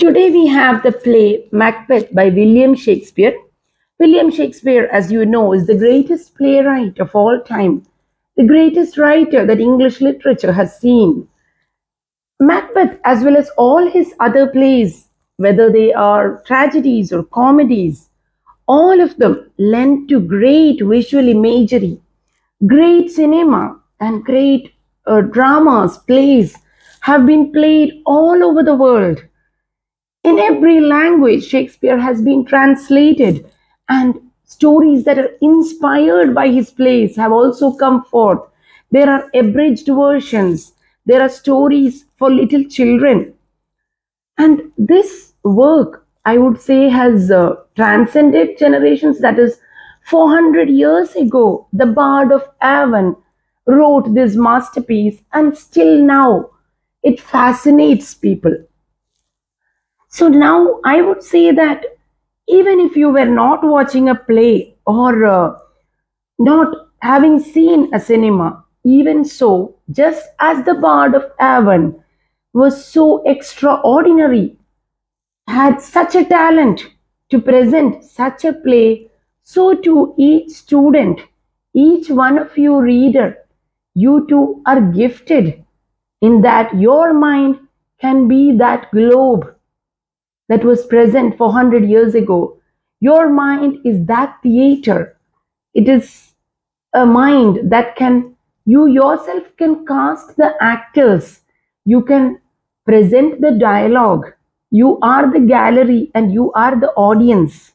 Today we have the play Macbeth by William Shakespeare. William Shakespeare, as you know, is the greatest playwright of all time, the greatest writer that English literature has seen. Macbeth, as well as all his other plays, whether they are tragedies or comedies, all of them lend to great visual imagery, great cinema, and great dramas, plays have been played all over the world. In every language, Shakespeare has been translated, and stories that are inspired by his plays have also come forth. There are abridged versions, there are stories for little children. And this work, I would say, has transcended generations. That is, 400 years ago, the Bard of Avon wrote this masterpiece, and still now it fascinates people. So now I would say that even if you were not watching a play or not having seen a cinema, even so, just as the Bard of Avon was so extraordinary, had such a talent to present such a play, so too each student, each one of you reader, you too are gifted in that your mind can be that globe that was present 400 years ago. Your mind is that theater. It is a mind that can, you yourself can cast the actors. You can present the dialogue. You are the gallery and you are the audience.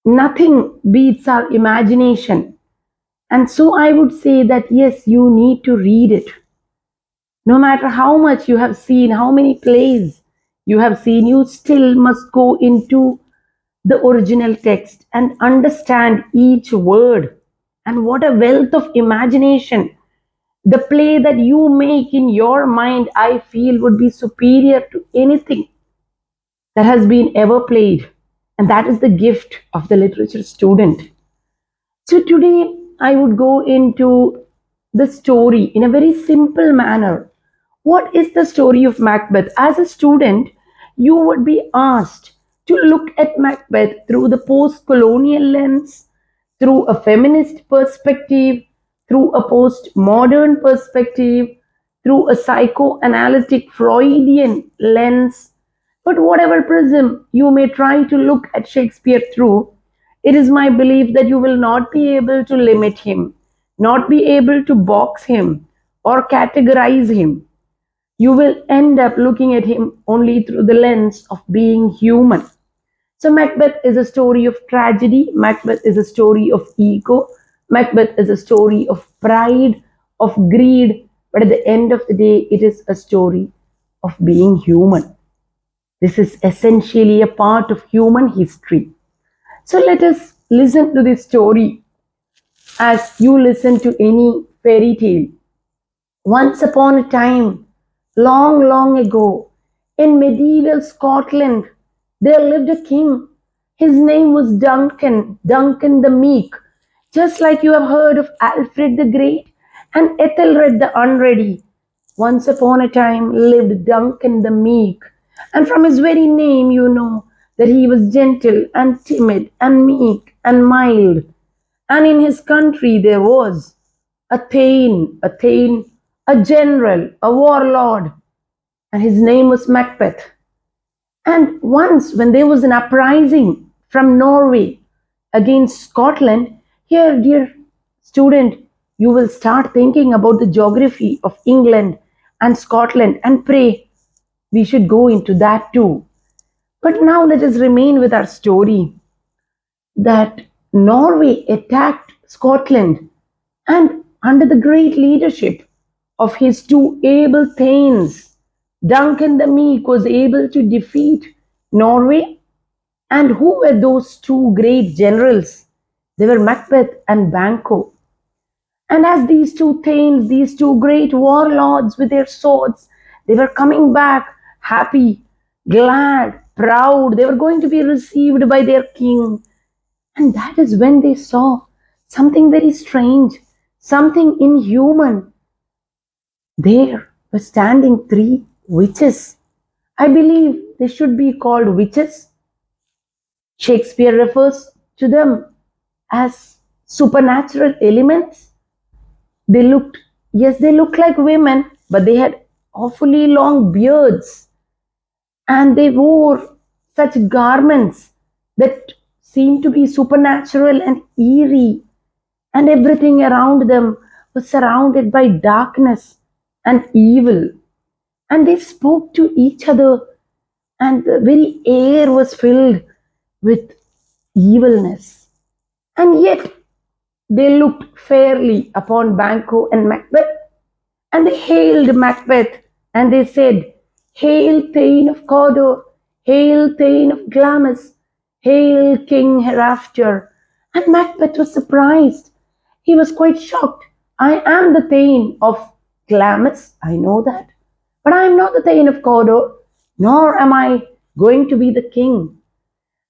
Nothing beats our imagination. And so I would say that yes, you need to read it. No matter how much you have seen, how many plays you have seen, you still must go into the original text and understand each word. And what a wealth of imagination. The play that you make in your mind, I feel, would be superior to anything that has been ever played. And that is the gift of the literature student. So today I would go into the story in a very simple manner. What is the story of Macbeth? As a student, you would be asked to look at Macbeth through the post colonial lens, through a feminist perspective, through a post-modern perspective, through a psychoanalytic Freudian lens. But whatever prism you may try to look at Shakespeare through, it is my belief that you will not be able to limit him, not be able to box him or categorize him. You will end up looking at him only through the lens of being human. So, Macbeth is a story of tragedy, Macbeth is a story of ego, Macbeth is a story of pride, of greed, but at the end of the day, it is a story of being human. This is essentially a part of human history. So, let us listen to this story as you listen to any fairy tale. Once upon a time, long, long ago, in medieval Scotland, there lived a king. His name was Duncan, Duncan the Meek. Just like you have heard of Alfred the Great and Ethelred the Unready. Once upon a time lived Duncan the Meek. And from his very name, you know that he was gentle and timid and meek and mild. And in his country there was Athane, a general, a warlord, and his name was Macbeth. And once, when there was an uprising from Norway against Scotland, here, dear student, you will start thinking about the geography of England and Scotland, and pray we should go into that too. But now let us remain with our story that Norway attacked Scotland, and under the great leadership of his two able thanes, Duncan the Meek was able to defeat Norway. And who were those two great generals? They were Macbeth and Banquo. And as these two thanes, these two great warlords with their swords, they were coming back happy, glad, proud. They were going to be received by their king. And that is when they saw something very strange, something inhuman. There were standing three witches. I believe they should be called witches. Shakespeare refers to them as supernatural elements. They looked, yes, they looked like women, but they had awfully long beards and they wore such garments that seemed to be supernatural and eerie, and everything around them was surrounded by darkness and evil. And they spoke to each other, and the very air was filled with evilness. And yet they looked fairly upon Banquo and Macbeth, and they hailed Macbeth, and they said, "Hail, Thane of Cawdor! Hail, Thane of Glamis! Hail, King hereafter!" And Macbeth was surprised. He was quite shocked. "I am the Thane of Glamis, I know that, but I am not the Thane of Cawdor, nor am I going to be the king."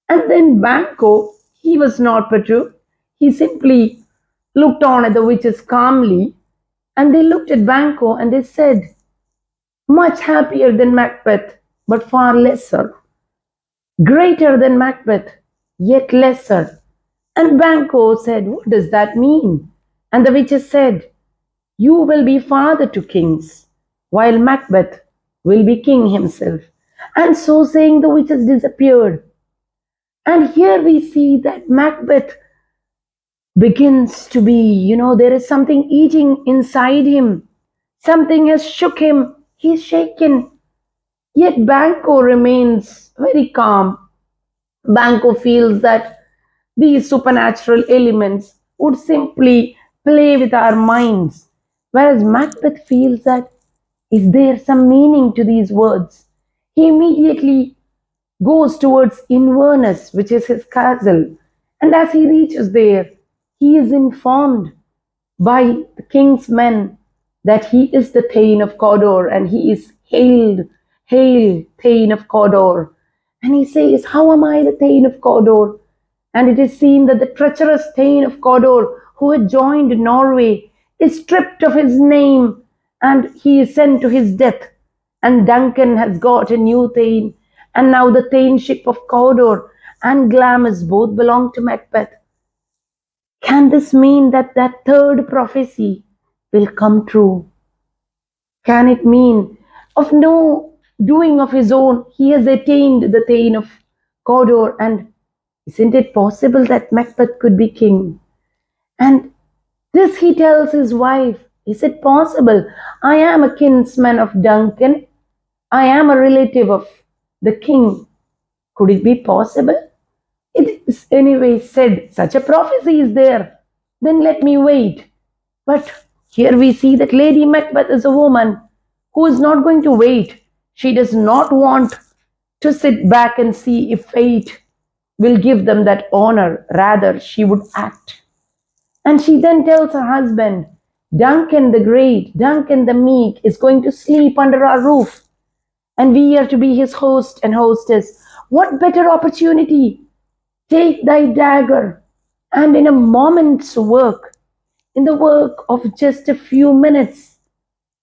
And then Banquo, he was not perturbed. He simply looked on at the witches calmly, and they looked at Banquo and they said, "Much happier than Macbeth, but far lesser. Greater than Macbeth, yet lesser." And Banquo said, "What does that mean?" And the witches said, "You will be father to kings, while Macbeth will be king himself." And so saying, the witches disappeared. And here we see that Macbeth begins to be, there is something eating inside him. Something has shook him. He's shaken. Yet Banquo remains very calm. Banquo feels that these supernatural elements would simply play with our minds, whereas Macbeth feels that, is there some meaning to these words? He immediately goes towards Inverness, which is his castle, and as he reaches there, he is informed by the king's men that he is the Thane of Cawdor, and he is hailed, "Hail, Thane of Cawdor." And he says, "How am I the Thane of Cawdor?" And it is seen that the treacherous Thane of Cawdor, who had joined Norway, is stripped of his name and he is sent to his death. And Duncan has got a new Thane, and now the Thaneship of Cawdor and Glamis both belong to Macbeth. Can this mean that that third prophecy will come true? Can it mean of no doing of his own, he has attained the Thane of Cawdor? And isn't it possible that Macbeth could be king? And this he tells his wife. Is it possible? I am a kinsman of Duncan. I am a relative of the king. Could it be possible? It is anyway said, such a prophecy is there. Then let me wait. But here we see that Lady Macbeth is a woman who is not going to wait. She does not want to sit back and see if fate will give them that honor. Rather, she would act. And she then tells her husband, "Duncan the Great, Duncan the Meek is going to sleep under our roof, and we are to be his host and hostess. What better opportunity? Take thy dagger, and in a moment's work, in the work of just a few minutes,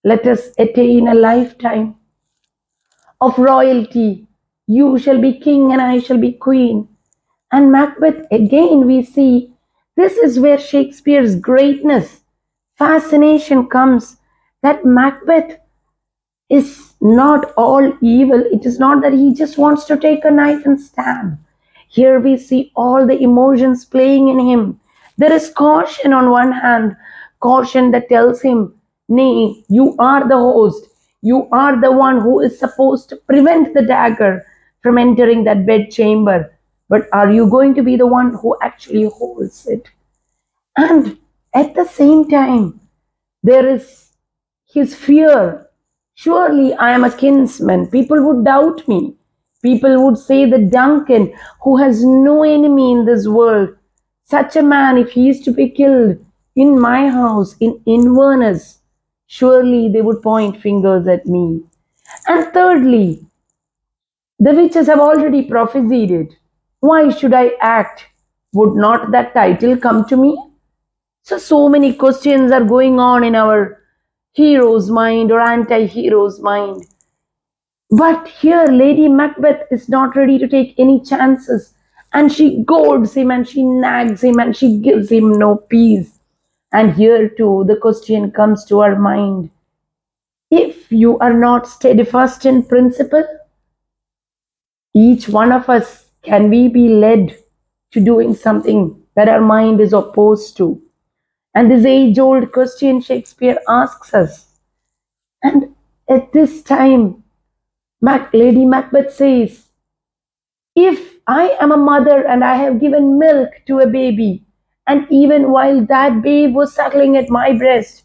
let us attain a lifetime of royalty. You shall be king and I shall be queen." And Macbeth, again, we see this is where Shakespeare's greatness, fascination comes, that Macbeth is not all evil. It is not that he just wants to take a knife and stab. Here we see all the emotions playing in him. There is caution on one hand, caution that tells him, "Nay, you are the host. You are the one who is supposed to prevent the dagger from entering that bedchamber. But are you going to be the one who actually holds it?" And at the same time, there is his fear. Surely I am a kinsman. People would doubt me. People would say that Duncan, who has no enemy in this world, such a man, if he is to be killed in my house in Inverness, surely they would point fingers at me. And thirdly, the witches have already prophesied it. Why should I act? Would not that title come to me? So many questions are going on in our hero's mind or anti hero's mind. But here, Lady Macbeth is not ready to take any chances, and she goads him and she nags him and she gives him no peace. And here too, the question comes to our mind: if you are not steadfast in principle, each one of us, can we be led to doing something that our mind is opposed to? And this age old question Shakespeare asks us. And at this time, Lady Macbeth says, if I am a mother and I have given milk to a baby, and even while that babe was suckling at my breast,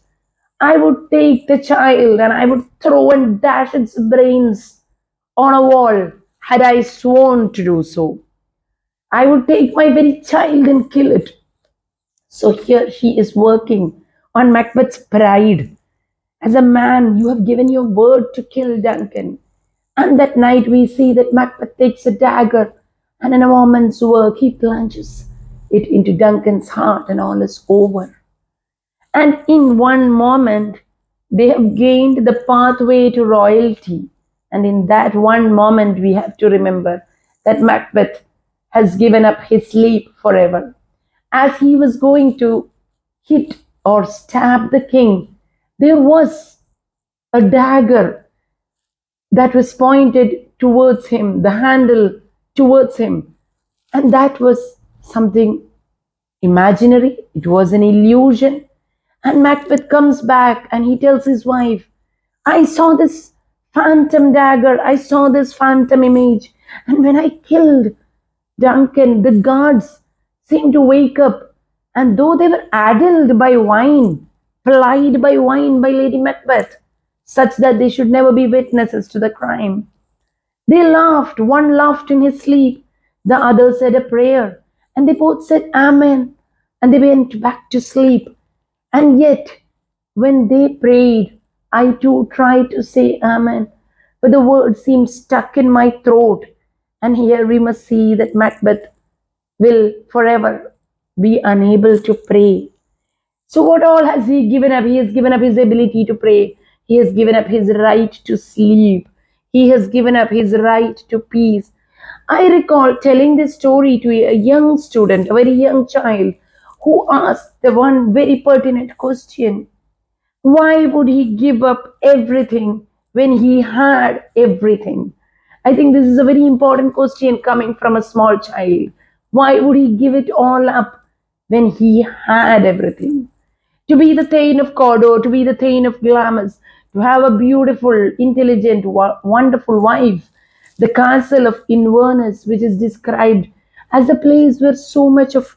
I would take the child and I would throw and dash its brains on a wall had I sworn to do so. I would take my very child and kill it. So here she is working on Macbeth's pride. As a man, you have given your word to kill Duncan. And that night we see that Macbeth takes a dagger and in a moment's work he plunges it into Duncan's heart and all is over. And in one moment they have gained the pathway to royalty. And in that one moment we have to remember that Macbeth has given up his sleep forever. As he was going to hit or stab the king, there was a dagger that was pointed towards him, the handle towards him. And that was something imaginary, it was an illusion. And Macbeth comes back and he tells his wife, I saw this phantom dagger, I saw this phantom image. And when I killed Duncan, the guards seemed to wake up, and though they were addled by wine, plied by wine by Lady Macbeth, such that they should never be witnesses to the crime, they laughed. One laughed in his sleep, the other said a prayer, and they both said Amen, and they went back to sleep. And yet, when they prayed, I too tried to say Amen, but the word seemed stuck in my throat. And here we must see that Macbeth will forever be unable to pray. So, what all has he given up? He has given up his ability to pray. He has given up his right to sleep. He has given up his right to peace. I recall telling this story to a young student, a very young child, who asked the one very pertinent question: why would he give up everything when he had everything? I think this is a very important question coming from a small child. Why would he give it all up when he had everything? To be the Thane of Cawdor, to be the Thane of Glamis, to have a beautiful, intelligent, wonderful wife, the castle of Inverness, which is described as a place where so much of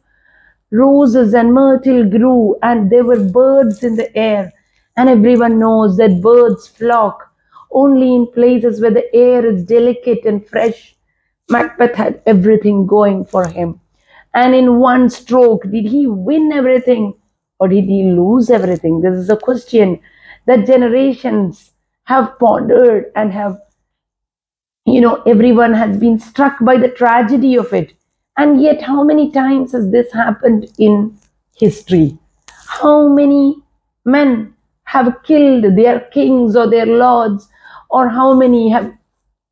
roses and myrtle grew, and there were birds in the air. And everyone knows that birds flock only in places where the air is delicate and fresh. Macbeth had everything going for him. And in one stroke, did he win everything or did he lose everything? This is a question that generations have pondered and have, everyone has been struck by the tragedy of it. And yet, how many times has this happened in history? How many men have killed their kings or their lords, or how many have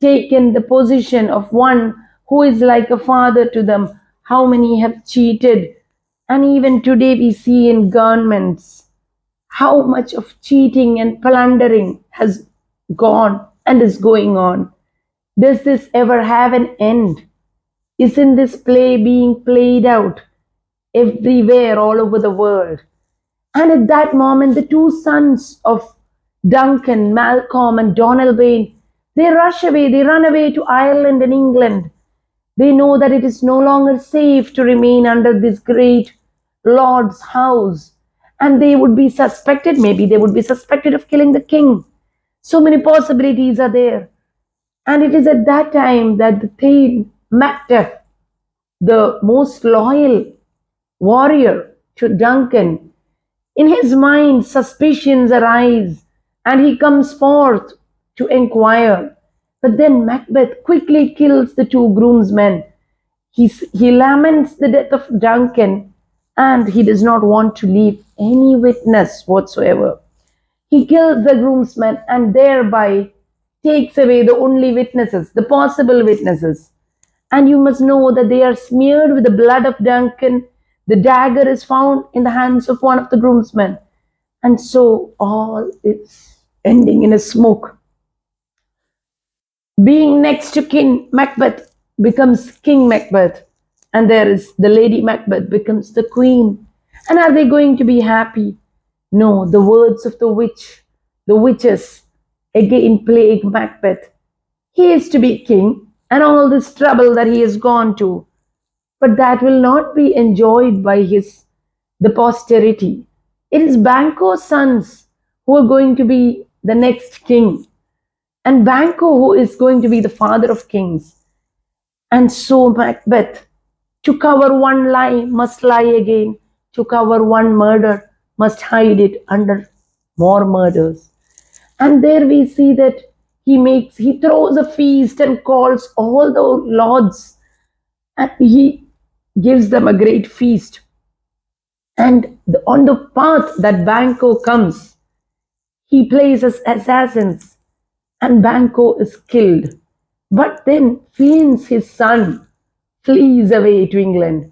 taken the position of one who is like a father to them? How many have cheated? And even today, we see in governments how much of cheating and plundering has gone and is going on. Does this ever have an end? Isn't this play being played out everywhere all over the world? And at that moment, the two sons of Duncan, Malcolm, and Donalbain, they rush away, they run away to Ireland and England. They know that it is no longer safe to remain under this great lord's house. And they would be suspected, maybe they would be suspected of killing the king. So many possibilities are there. And it is at that time that the Thane Macbeth, the most loyal warrior to Duncan, in his mind suspicions arise and he comes forth to inquire. But then Macbeth quickly kills the two groomsmen. He laments the death of Duncan and he does not want to leave any witness whatsoever. He kills the groomsmen and thereby takes away the only witnesses, the possible witnesses. And you must know that they are smeared with the blood of Duncan. The dagger is found in the hands of one of the groomsmen. And so all is ending in a smoke. Being next to King Macbeth becomes King Macbeth. And there is the Lady Macbeth becomes the queen. And are they going to be happy? No, the words of the witches, again plague Macbeth. He is to be king, and all this trouble that he has gone to, but that will not be enjoyed by the posterity. It is Banquo's sons who are going to be the next king, and Banquo who is going to be the father of kings. And so Macbeth, to cover one lie, must lie again. To cover one murder, must hide it under more murders. And there we see that he throws a feast and calls all the lords, and he gives them a great feast. And on the path that Banquo comes, he places assassins, and Banquo is killed. But then Fiennes, his son, flees away to England.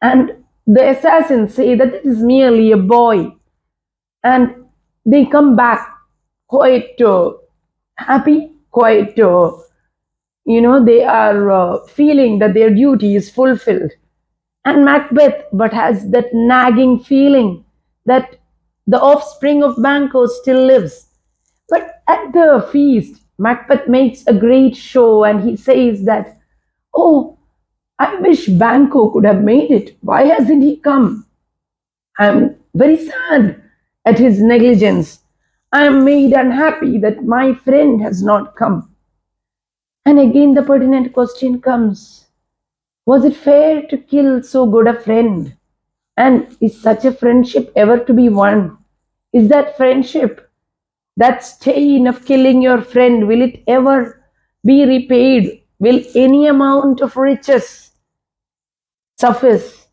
And the assassins say that this is merely a boy. And they come back quite happy, quite, they are feeling that their duty is fulfilled. And Macbeth, but has that nagging feeling that the offspring of Banquo still lives. But at the feast, Macbeth makes a great show and he says that, oh, I wish Banquo could have made it. Why hasn't he come? I'm very sad at his negligence. I am made unhappy that my friend has not come. And again, the pertinent question comes, was it fair to kill so good a friend? And is such a friendship ever to be won? Is that friendship, that stain of killing your friend, will it ever be repaid? Will any amount of riches suffice?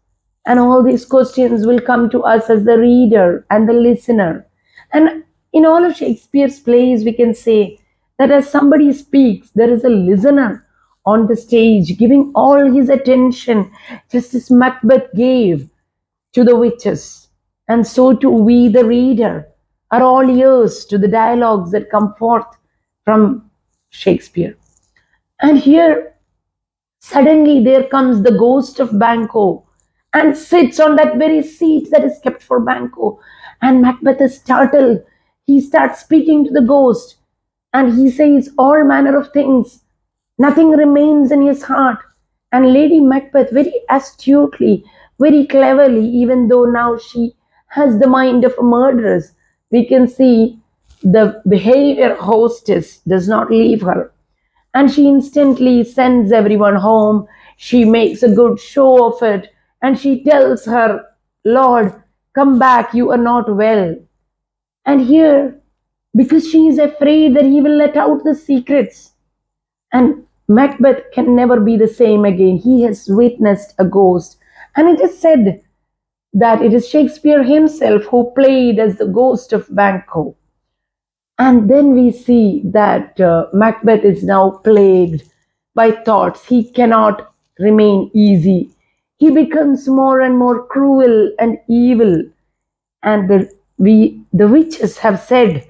And all these questions will come to us as the reader and the listener. And in all of Shakespeare's plays, we can say that as somebody speaks, there is a listener on the stage giving all his attention, just as Macbeth gave to the witches. And so too we, the reader, are all ears to the dialogues that come forth from Shakespeare. And here, suddenly there comes the ghost of Banquo and sits on that very seat that is kept for Banquo. And Macbeth is startled. He starts speaking to the ghost and he says all manner of things. Nothing remains in his heart. And Lady Macbeth, very astutely, very cleverly, even though now she has the mind of a murderess, we can see the behavior hostess does not leave her. And she instantly sends everyone home. She makes a good show of it. And she tells her, Lord, come back, you are not well. And here, because she is afraid that he will let out the secrets, and Macbeth can never be the same again. He has witnessed a ghost. And it is said that it is Shakespeare himself who played as the ghost of Banquo. And then we see that Macbeth is now plagued by thoughts. He cannot remain easy. He becomes more and more cruel and evil. And the witches have said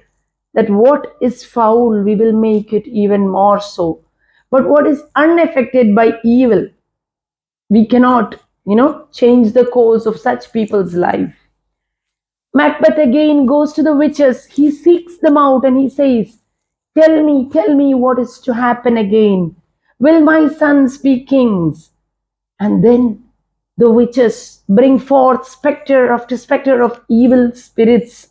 that what is foul, we will make it even more so. But what is unaffected by evil, we cannot, change the course of such people's life. Macbeth again goes to the witches. He seeks them out and he says, tell me what is to happen again. Will my sons be kings? And then the witches bring forth spectre after spectre of evil spirits.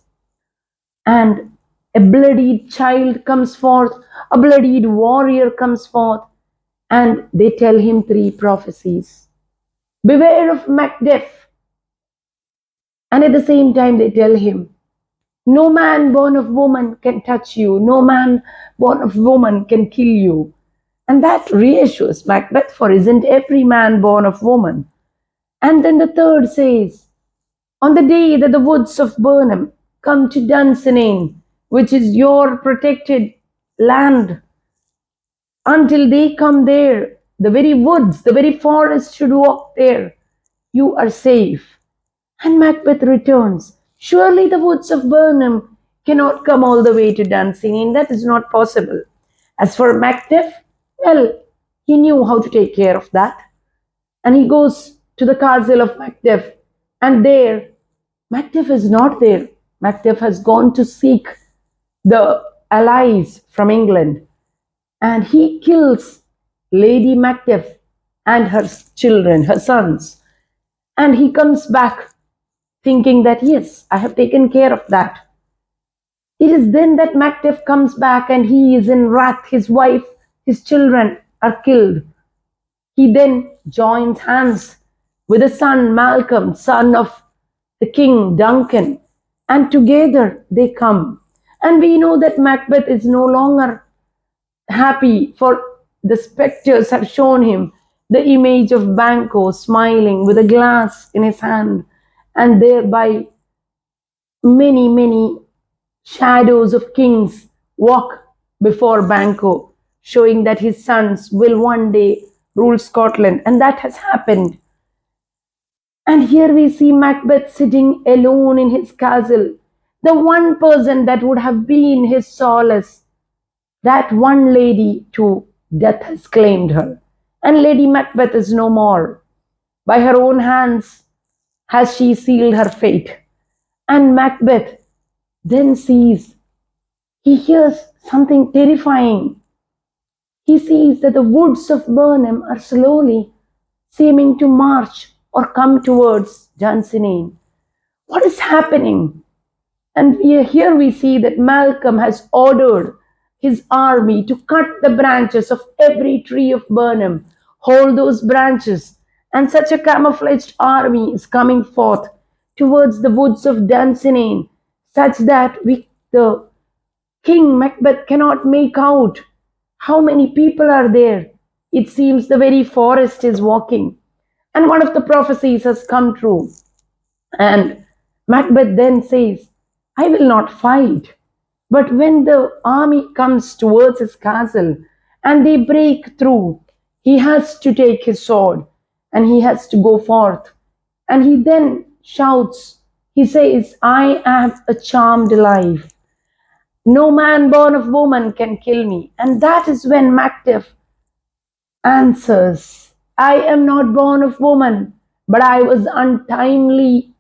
And a bloodied child comes forth, a bloodied warrior comes forth, and they tell him three prophecies. Beware of Macbeth. And at the same time, they tell him, no man born of woman can touch you, no man born of woman can kill you. And that reassures Macbeth, for isn't every man born of woman? And then the third says, on the day that the woods of Burnham come to Dunsinane, which is your protected land until they come there. The very woods, the very forest should walk there. You are safe. And Macbeth returns. Surely the woods of Burnham cannot come all the way to Dunsinane. That is not possible. As for Macbeth, well, he knew how to take care of that. And he goes to the castle of Macbeth. And there, Macbeth is not there. Macbeth has gone to seek the allies from England. And he kills Lady Macbeth and her children, her sons. And he comes back thinking that, yes, I have taken care of that. It is then that Macbeth comes back and he is in wrath. His wife, his children are killed. He then joins hands with a son, Malcolm, son of the king, Duncan, and together they come. And we know that Macbeth is no longer happy, for the spectres have shown him the image of Banquo smiling with a glass in his hand, and thereby many, many shadows of kings walk before Banquo, showing that his sons will one day rule Scotland, and that has happened. And here we see Macbeth sitting alone in his castle, the one person that would have been his solace. That one lady, too, death has claimed her. And Lady Macbeth is no more. By her own hands has she sealed her fate. And Macbeth then sees, he hears something terrifying. He sees that the woods of Burnham are slowly seeming to march or come towards Dunsinane. What is happening? And here we see that Malcolm has ordered his army to cut the branches of every tree of Burnham, hold those branches, and such a camouflaged army is coming forth towards the woods of Dunsinane, such that the King Macbeth cannot make out how many people are there. It seems the very forest is walking. And one of the prophecies has come true. And Macbeth then says, I will not fight. But when the army comes towards his castle and they break through, he has to take his sword and he has to go forth. And he then shouts, he says, I am a charmed life. No man born of woman can kill me. And that is when Macbeth answers, I am not born of woman, but I was untimely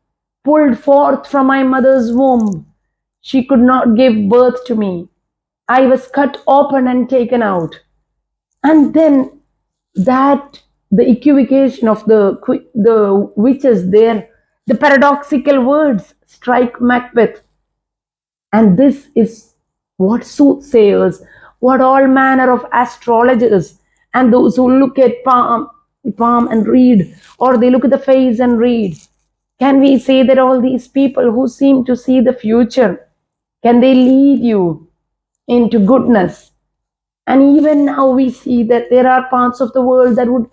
pulled forth from my mother's womb. She could not give birth to me. I was cut open and taken out. And then that the equivocation of the witches there, the paradoxical words strike Macbeth. And this is what soothsayers, what all manner of astrologers, and those who look at palm and read, or they look at the face and read. Can we say that all these people who seem to see the future, can they lead you into goodness? And even now we see that there are parts of the world that would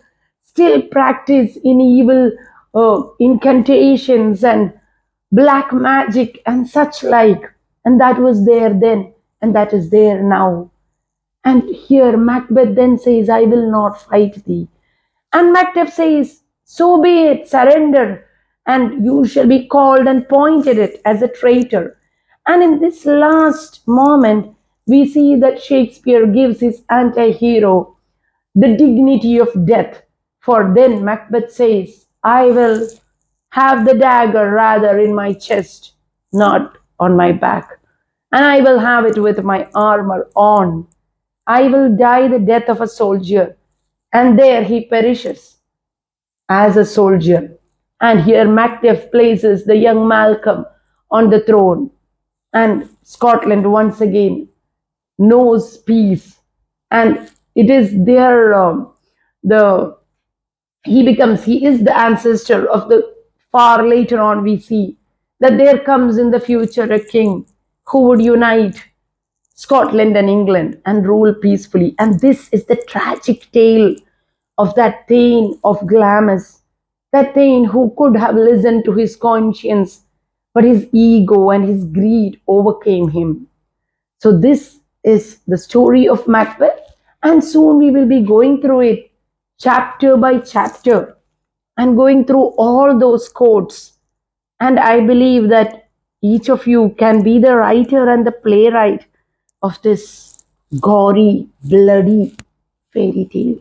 still practice in evil incantations and black magic and such like. And that was there then, and that is there now. And here Macbeth then says, I will not fight thee. And Macbeth says, so be it, surrender, and you shall be called and pointed at as a traitor. And in this last moment, we see that Shakespeare gives his anti-hero the dignity of death. For then Macbeth says, I will have the dagger rather in my chest, not on my back. And I will have it with my armor on. I will die the death of a soldier. And there he perishes as a soldier. And here Macbeth places the young Malcolm on the throne. And Scotland once again knows peace. And it is there he is the ancestor of the far later on we see that there comes in the future a king who would unite Scotland and England and rule peacefully. And this is the tragic tale of that Thane of Glamis, that Thane who could have listened to his conscience, but his ego and his greed overcame him. So this is the story of Macbeth, and soon we will be going through it chapter by chapter and going through all those quotes. And I believe that each of you can be the writer and the playwright of this gory, bloody fairy tale.